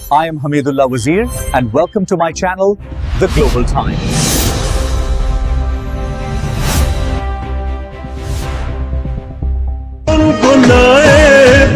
I am Hamidullah Wazir and welcome to my channel, The Global Times.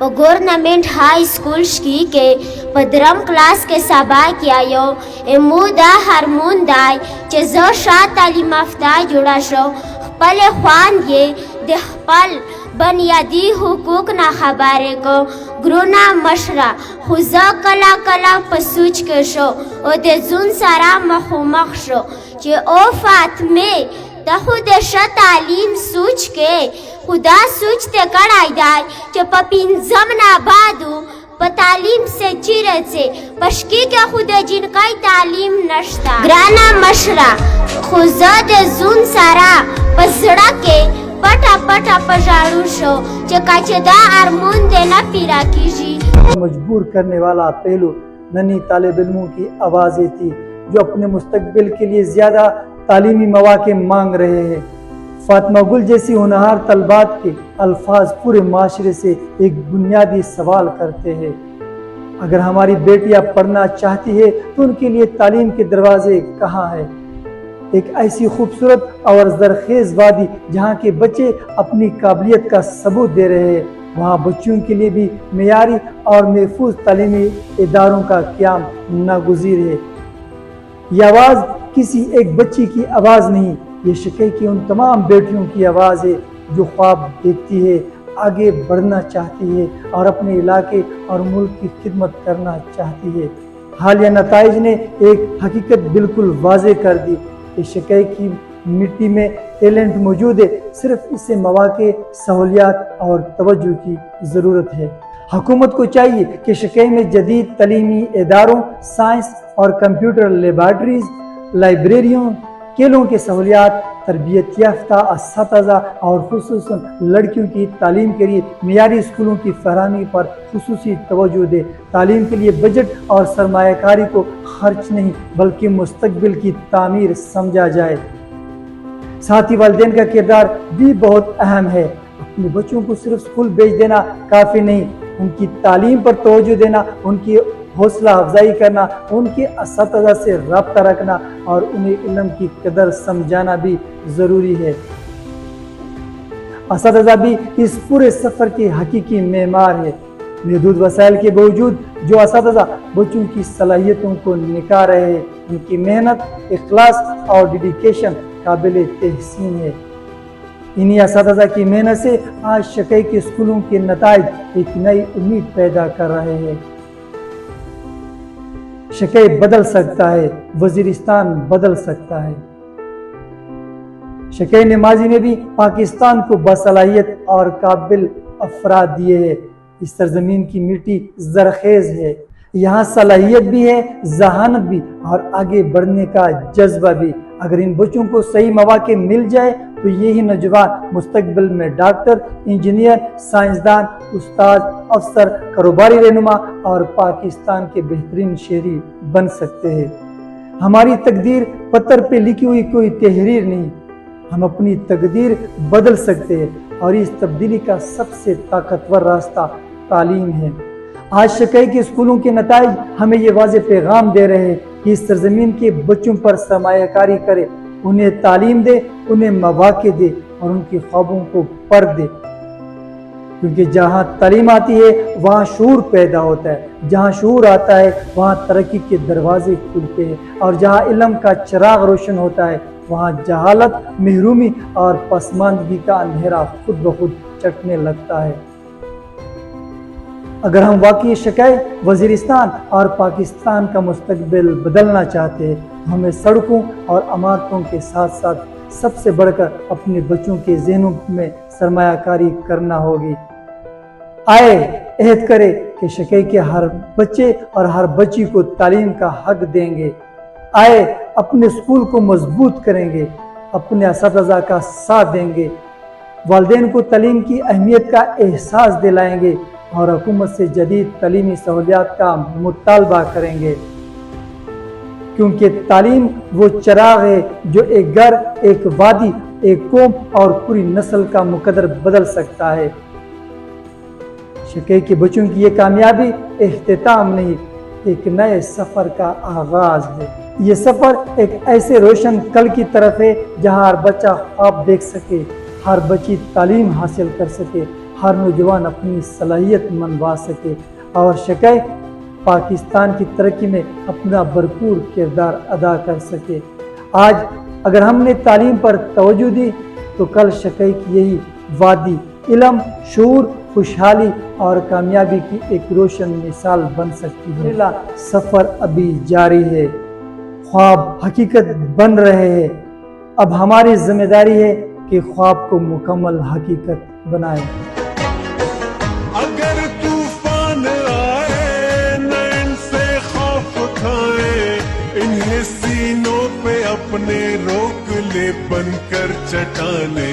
په ګورنمنټ های school شکی کې په درم کلاس کې سبا کیایو امو دا هرمون دای چې زه شا تعلیم یافته جوړه شو خپل خوان یې د خپل بنیادی حقوق نه خبرې کو ګرونا مشره خو زه کله کله په سوچ کې شو او د ځون سره مخامخ شو چې او فاطمه دا خو د ښه تعلیم سوچ کې خدا سوچ ته کړای دی چې په پنځم نه بعدو په تعلیم سے چیرې سي پشکی کې خو د جنکای تعلیم نشته ګرانا مشره خو زه د زون سره په زړه کې پټه پټه پژاړو شو چې کاچه دا ارمون دې نه پیرا کیږي مجبور کرنے والا پہلو ننھی طالب علموں کی آوازیں تھی جو اپنے مستقبل کے لیے زیادہ تعلیمی مواقع مانگ رہے ہیں. فاطمہ گل جیسی ہونہار طلبات کے الفاظ پورے معاشرے سے ایک بنیادی سوال کرتے ہیں. اگر ہماری بیٹیاں پڑھنا چاہتی ہے تو ان کے لیے تعلیم کے دروازے کہاں ہیں؟ ایک ایسی خوبصورت اور زرخیز وادی جہاں کے بچے اپنی قابلیت کا ثبوت دے رہے ہیں، وہاں بچوں کے لیے بھی معیاری اور محفوظ تعلیمی اداروں کا قیام ناگزیر ہے. یہ آواز کسی ایک بچی کی آواز نہیں، یہ شقیق کی ان تمام بیٹیوں کی آواز ہے جو خواب دیکھتی ہے، آگے بڑھنا چاہتی ہے اور اپنے علاقے اور ملک کی خدمت کرنا چاہتی ہے. حالیہ نتائج نے ایک حقیقت بالکل واضح کر دی کہ شقیق کی مٹی میں ٹیلنٹ موجود ہے، صرف اسے مواقع، سہولیات اور توجہ کی ضرورت ہے. حکومت کو چاہیے کہ شقیق میں جدید تعلیمی اداروں، سائنس اور کمپیوٹر لیبارٹریز، لائبریریوں، کھیلوں کے سہولیات، تربیت یافتہ اساتذہ اور خصوصاً لڑکیوں کی تعلیم کے لیے معیاری اسکولوں کی فراہمی پر خصوصی توجہ دے. تعلیم کے لیے بجٹ اور سرمایہ کاری کو خرچ نہیں بلکہ مستقبل کی تعمیر سمجھا جائے. ساتھ ہی والدین کا کردار بھی بہت اہم ہے. اپنے بچوں کو صرف اسکول بھیج دینا کافی نہیں، ان کی تعلیم پر توجہ دینا، ان کی حوصلہ افزائی کرنا، ان کے اساتذہ سے رابطہ رکھنا اور انہیں علم کی قدر سمجھانا بھی ضروری ہے. اساتذہ بھی اس پورے سفر کے حقیقی معمار ہے. محدود وسائل کے باوجود جو اساتذہ بچوں کی صلاحیتوں کو نکھار رہے ہیں، ان کی محنت، اخلاص اور ڈیڈیکیشن قابل تحسین ہے. انہی اساتذہ کی محنت سے آج شقیق کے اسکولوں کے نتائج ایک نئی امید پیدا کر رہے ہیں. شقیق بدل سکتا ہے، وزیرستان بدل سکتا ہے. شقیق نے ماضی میں بھی پاکستان کو باصلاحیت اور قابل افراد دیے ہیں. اس سرزمین کی مٹی زرخیز ہے، یہاں صلاحیت بھی ہے، ذہانت بھی اور آگے بڑھنے کا جذبہ بھی. اگر ان بچوں کو صحیح مواقع مل جائے تو یہی نوجوان مستقبل میں ڈاکٹر، انجینئر، سائنسدان، استاد، افسر، کاروباری رہنما اور پاکستان کے بہترین شہری بن سکتے ہیں. ہماری تقدیر پتھر پہ لکھی ہوئی کوئی تحریر نہیں، ہم اپنی تقدیر بدل سکتے ہیں اور اس تبدیلی کا سب سے طاقتور راستہ تعلیم ہے. آج شقیق کے اسکولوں کے نتائج ہمیں یہ واضح پیغام دے رہے ہیں کہ اس سرزمین کے بچوں پر سرمایہ کاری کرے، انہیں تعلیم دے، انہیں مواقع دے اور ان کے خوابوں کو پر دے. کیونکہ جہاں تعلیم آتی ہے وہاں شعور پیدا ہوتا ہے، جہاں شعور آتا ہے وہاں ترقی کے دروازے کھلتے ہیں، اور جہاں علم کا چراغ روشن ہوتا ہے وہاں جہالت، محرومی اور پسماندگی کا اندھیرا خود بخود چٹنے لگتا ہے. اگر ہم واقعی شقیق، وزیرستان اور پاکستان کا مستقبل بدلنا چاہتے ہیں تو ہمیں سڑکوں اور عمارتوں کے ساتھ ساتھ سب سے بڑھ کر اپنے بچوں کے ذہنوں میں سرمایہ کاری کرنا ہوگی. آئے عہد کرے کہ شقیق کے ہر بچے اور ہر بچی کو تعلیم کا حق دیں گے. آئے اپنے اسکول کو مضبوط کریں گے، اپنے اساتذہ کا ساتھ دیں گے، والدین کو تعلیم کی اہمیت کا احساس دلائیں گے اور حکومت سے جدید تعلیمی سہولیات کا مطالبہ کریں گے. کیونکہ تعلیم وہ چراغ ہے جو ایک گھر، ایک وادی، ایک قوم اور پوری نسل کا مقدر بدل سکتا ہے. شقیق کے بچوں کی یہ کامیابی اختتام نہیں، ایک نئے سفر کا آغاز ہے. یہ سفر ایک ایسے روشن کل کی طرف ہے جہاں ہر بچہ خواب دیکھ سکے، ہر بچی تعلیم حاصل کر سکے، ہر نوجوان اپنی صلاحیت منوا سکے اور شقہ پاکستان کی ترقی میں اپنا بھرپور کردار ادا کر سکے۔ آج اگر ہم نے تعلیم پر توجہ دی تو کل شقہ کی یہی وادی علم، شعور، خوشحالی اور کامیابی کی ایک روشن مثال بن سکتی ہے۔ سفر ابھی جاری ہے، خواب حقیقت بن رہے ہیں، اب ہماری ذمہ داری ہے کہ خواب کو مکمل حقیقت بنائیں۔ اگر طوفان آئے نہ ان سے خوف کھائے، انہیں سینوں پہ اپنے روک لے بن کر چٹانیں۔